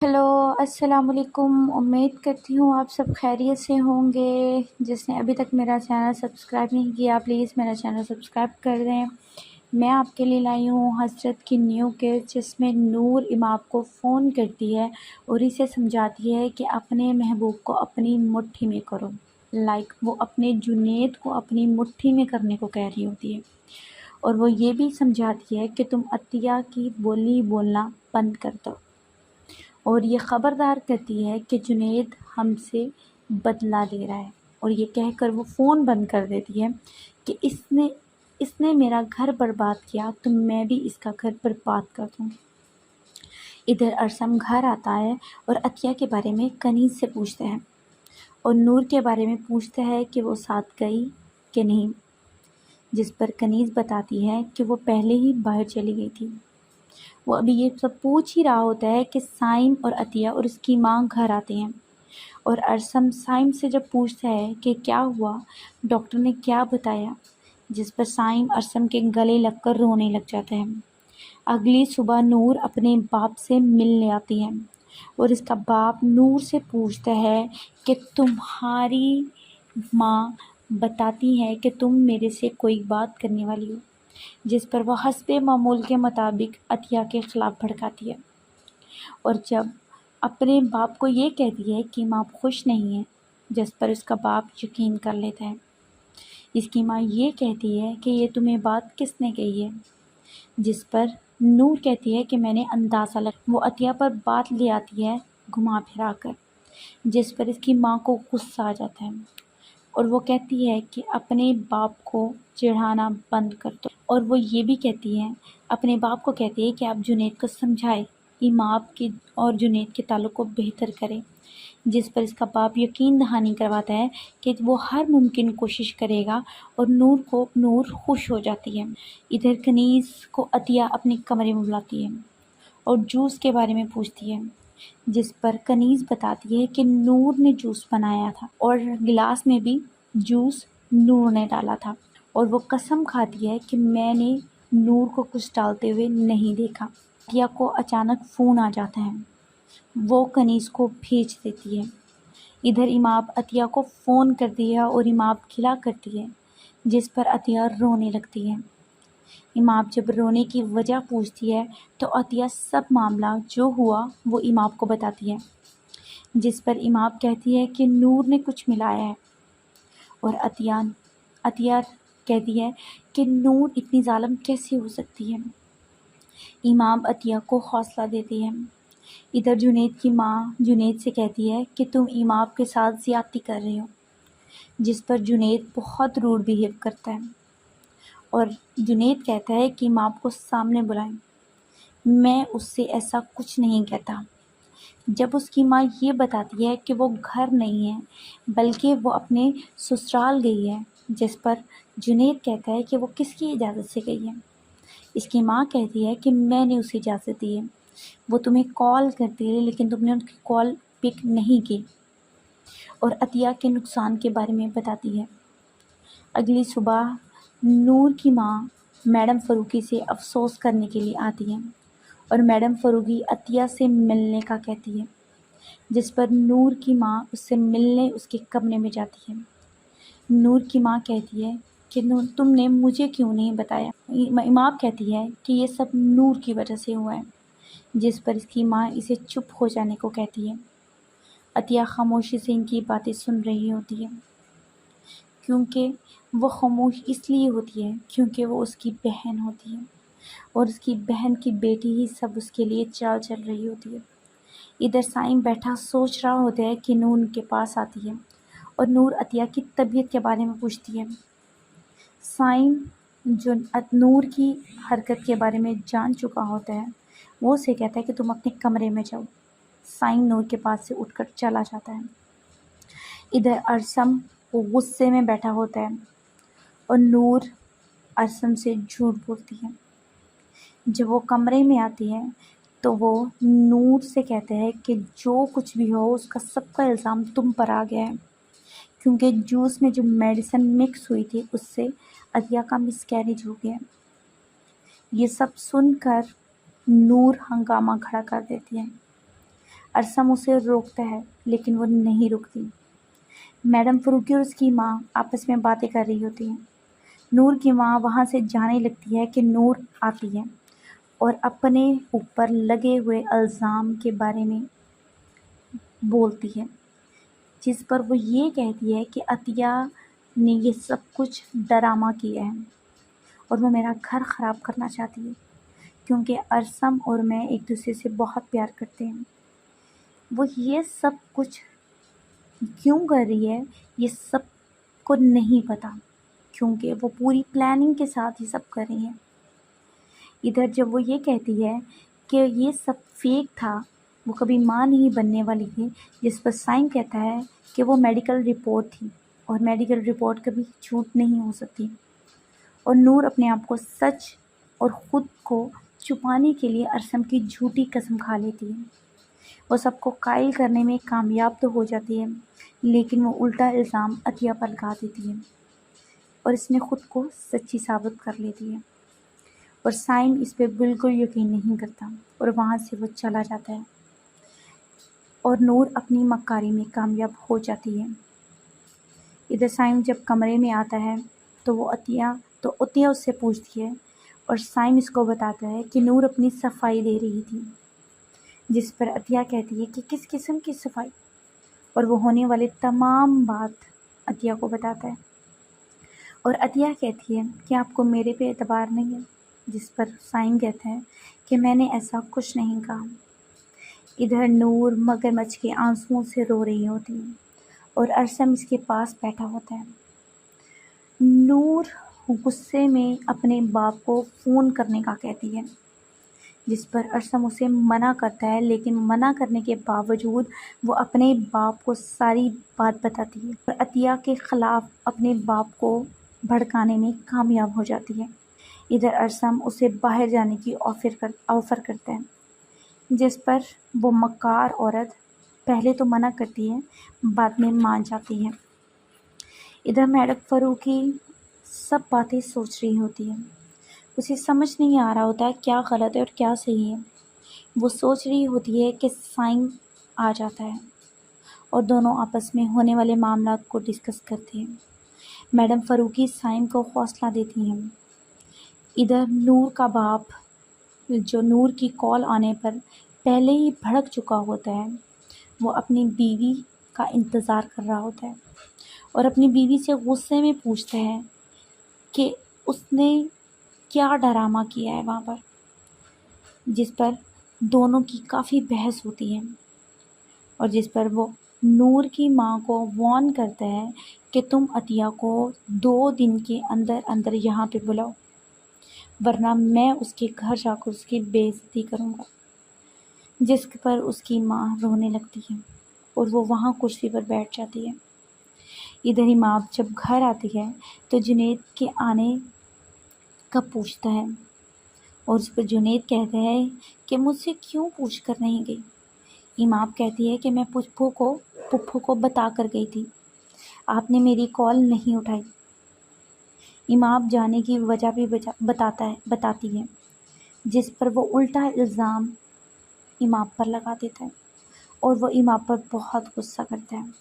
Hello, अस्सलाम वालेकुम। उम्मीद करती हूँ आप सब खैरियत से होंगे। जिसने अभी तक मेरा चैनल सब्सक्राइब नहीं किया प्लीज़ मेरा चैनल सब्सक्राइब कर दें। मैं आपके लिए लाई हूँ हसरत की न्यू किड, जिसमें नूर इमाम को फ़ोन करती है और इसे समझाती है कि अपने महबूब को अपनी मुट्ठी में करो। वो अपने जुनैद को अपनी मुट्ठी में करने को कह रही होती है। और वो ये भी समझाती है कि तुम अतिया की बोली बोलना बंद कर दो। और ये ख़बरदार करती है कि जुनैद हमसे बदला ले रहा है। और ये कहकर वो फ़ोन बंद कर देती है कि इसने इसने मेरा घर बर्बाद किया तो मैं भी इसका घर बर्बाद कर दूँगी। इधर अरसम घर आता है और अतिया के बारे में कनीज़ से पूछता है और नूर के बारे में पूछता है कि वो साथ गई कि नहीं, जिस पर कनीज़ बताती है कि वो पहले ही बाहर चली गई थी। वो अभी ये सब पूछ ही रहा होता है कि साइम और अतिया और उसकी माँ घर आते हैं। और अरसम साइम से जब पूछता है कि क्या हुआ, डॉक्टर ने क्या बताया, जिस पर साइम अरसम के गले लगकर रोने लग जाता है। अगली सुबह नूर अपने बाप से मिलने आती है और इसका बाप नूर से पूछता है कि तुम्हारी माँ बताती है कि तुम मेरे से कोई बात करने वाली हो, जिस पर वह हस्बे मामूल के मुताबिक अतिया के ख़िलाफ़ भड़काती है। और जब अपने बाप को ये कहती है कि माँ खुश नहीं है, जिस पर उसका बाप यकीन कर लेता है। इसकी माँ ये कहती है कि ये तुम्हें बात किसने कही है, जिस पर नूर कहती है कि मैंने अंदाज़ा लगा। वो अतिया पर बात ले आती है घुमा फिरा कर, जिस पर इसकी माँ को गुस्सा आ जाता है और वो कहती है कि अपने बाप को चिढ़ाना बंद कर दो। और वो ये भी कहती है, अपने बाप को कहती है कि आप जुनैद को समझाए, इमाम के और जुनैद के ताल्लुक़ को बेहतर करें, जिस पर इसका बाप यकीन दहानी करवाता है कि वो हर मुमकिन कोशिश करेगा और नूर खुश हो जाती है। इधर कनीज़ को अतिया अपने कमरे में बुलाती है और जूस के बारे में पूछती है, जिस पर कनीज़ बताती है कि नूर ने जूस बनाया था और गिलास में भी जूस नूर ने डाला था। और वो कसम खाती है कि मैंने नूर को कुछ डालते हुए नहीं देखा। अतिया को अचानक फ़ोन आ जाता है, वो कनीज़ को भेज देती है। इधर इमाम अतिया को फ़ोन करती है और इमाम खिला करती है, जिस पर अतिया रोने लगती है। इमाम जब रोने की वजह पूछती है तो अतिया सब मामला जो हुआ वो इमाम को बताती है, जिस पर इमाम कहती है कि नूर ने कुछ मिलाया है। और अतिया कहती है कि नूर इतनी जालिम कैसे हो सकती है। इमाम अतिया को हौसला देती है। इधर जुनैद की माँ जुनैद से कहती है कि तुम इमाम के साथ ज़्यादती कर रही हो, जिस पर जुनैद बहुत रूड बिहेव करता है। और जुनैद कहता है कि इमाम को सामने बुलाएं, मैं उससे ऐसा कुछ नहीं कहता। जब उसकी माँ ये बताती है कि वो घर नहीं है बल्कि वो अपने ससुराल गई है, जिस पर जुनैद कहता है कि वो किसकी इजाज़त से गई है। इसकी माँ कहती है कि मैंने उसे इजाज़त दी है, वो तुम्हें कॉल करती है लेकिन तुमने उनकी कॉल पिक नहीं की। और अतिया के नुकसान के बारे में बताती है। अगली सुबह नूर की माँ मैडम फ़रूकी से अफ़सोस करने के लिए आती है और मैडम फ़रूकी अतिया से मिलने का कहती है, जिस पर नूर की माँ उससे मिलने उसके कमरे में जाती है। नूर की माँ कहती है कि नूर तुमने मुझे क्यों नहीं बताया। इमाम कहती है कि ये सब नूर की वजह से हुआ है, जिस पर इसकी माँ इसे चुप हो जाने को कहती है। अतिया खामोशी से इनकी बातें सुन रही होती है, क्योंकि वो खामोश इसलिए होती है क्योंकि वो उसकी बहन होती है और उसकी बहन की बेटी ही सब उसके लिए चाल चल रही होती है। इधर साइम बैठा सोच रहा होता है कि नूर उनके पास आती है और नूर अतिया की तबीयत के बारे में पूछती है। साइम जो नूर की हरकत के बारे में जान चुका होता है, वो उसे कहता है कि तुम अपने कमरे में जाओ। साइम नूर के पास से उठकर चला जाता है। इधर अरसम वो गुस्से में बैठा होता है और नूर अरसम से झूठ बोलती है। जब वो कमरे में आती है तो वो नूर से कहते हैं कि जो कुछ भी हो उसका सबका इल्ज़ाम तुम पर आ गया है, क्योंकि जूस में जो मेडिसिन मिक्स हुई थी उससे अतिया का मिसकैरेज हो गया। ये सब सुनकर नूर हंगामा खड़ा कर देती है। ارسم اسے روکتا ہے لیکن وہ نہیں رکتی۔ میڈم فروغی اور اس کی ماں آپس میں باتیں کر رہی ہوتی ہیں۔ نور کی ماں وہاں سے جانے لگتی ہے کہ نور آتی ہے اور اپنے اوپر لگے ہوئے الزام کے بارے میں بولتی ہے، جس پر وہ یہ کہتی ہے کہ عطیہ نے یہ سب کچھ ڈرامہ کیا ہے اور وہ میرا گھر خراب کرنا چاہتی ہے، کیونکہ ارسم اور میں ایک دوسرے سے بہت پیار کرتے ہیں۔ وہ یہ سب کچھ کیوں کر رہی ہے یہ سب کو نہیں پتا، کیونکہ وہ پوری پلاننگ کے ساتھ یہ سب کر رہی ہیں۔ ادھر جب وہ یہ کہتی ہے کہ یہ سب فیک تھا، وہ کبھی ماں نہیں بننے والی تھی، جس پر سائم کہتا ہے کہ وہ میڈیکل رپورٹ تھی اور میڈیکل رپورٹ کبھی جھوٹ نہیں ہو سکتی، اور نور اپنے آپ کو سچ اور خود کو چھپانے کے لیے ارسم کی جھوٹی قسم کھا لیتی ہے۔ وہ سب کو قائل کرنے میں کامیاب تو ہو جاتی ہے، لیکن وہ الٹا الزام عطیہ پر لگا دیتی ہے اور اس نے خود کو سچی ثابت کر لیتی ہے، اور سائم اس پہ بالکل یقین نہیں کرتا اور وہاں سے وہ چلا جاتا ہے اور نور اپنی مکاری میں کامیاب ہو جاتی ہے۔ ادھر سائم جب کمرے میں آتا ہے تو عطیہ اس سے پوچھتی ہے اور سائم اس کو بتاتا ہے کہ نور اپنی صفائی دے رہی تھی، جس پر عطیہ کہتی ہے کہ کس قسم کی صفائی، اور وہ ہونے والے تمام بات عطیہ کو بتاتا ہے، اور عطیہ کہتی ہے کہ آپ کو میرے پہ اعتبار نہیں ہے، جس پر سائم کہتا ہے کہ میں نے ایسا کچھ نہیں کہا۔ ادھر نور مگرمچھ کے آنسوؤں سے رو رہی ہوتی ہے اور ارسم اس کے پاس بیٹھا ہوتا ہے۔ نور غصے میں اپنے باپ کو فون کرنے کا کہتی ہے، جس پر ارسم اسے منع کرتا ہے، لیکن منع کرنے کے باوجود وہ اپنے باپ کو ساری بات بتاتی ہے اور عطیہ کے خلاف اپنے باپ کو بھڑکانے میں کامیاب ہو جاتی ہے۔ ادھر ارسم اسے باہر جانے کی آفر کرتا ہے، جس پر وہ مکار عورت پہلے تو منع کرتی ہے، بعد میں مان جاتی ہے۔ ادھر میڈم فروغی سب باتیں سوچ رہی ہوتی ہے، اسے سمجھ نہیں آ رہا ہوتا ہے کیا غلط ہے اور کیا صحیح ہے۔ وہ سوچ رہی ہوتی ہے کہ سائم آ جاتا ہے اور دونوں آپس میں ہونے والے معاملات کو ڈسکس کرتے ہیں۔ میڈم فروغی سائم کو حوصلہ دیتی ہیں۔ ادھر نور کا باپ، جو نور کی کال آنے پر پہلے ہی بھڑک چکا ہوتا ہے، وہ اپنی بیوی کا انتظار کر رہا ہوتا ہے اور اپنی بیوی سے غصے میں پوچھتا ہے کہ اس نے کیا ڈرامہ کیا ہے وہاں پر، جس پر دونوں کی کافی بحث ہوتی ہے اور جس پر وہ نور کی ماں کو وارن کرتا ہے کہ تم عطیہ کو 2 دن کے اندر اندر یہاں پہ بلاؤ، ورنہ میں اس کے گھر جا کر اس کی بے عزتی کروں گا، جس پر اس کی ماں رونے لگتی ہے اور وہ وہاں کرسی پر بیٹھ جاتی ہے۔ ادھر امام جب گھر آتی ہے تو جنید کے آنے کا پوچھتا ہے اور اس پر جنید کہتا ہے کہ مجھ سے کیوں پوچھ کر نہیں گئی۔ امام کہتی ہے کہ میں پپھو کو بتا کر گئی تھی، آپ نے میری کال نہیں اٹھائی۔ امام جانے کی وجہ بھی بتاتی ہے، جس پر وہ الٹا الزام امام پر لگا دیتا ہے اور وہ امام پر بہت غصہ کرتا ہے۔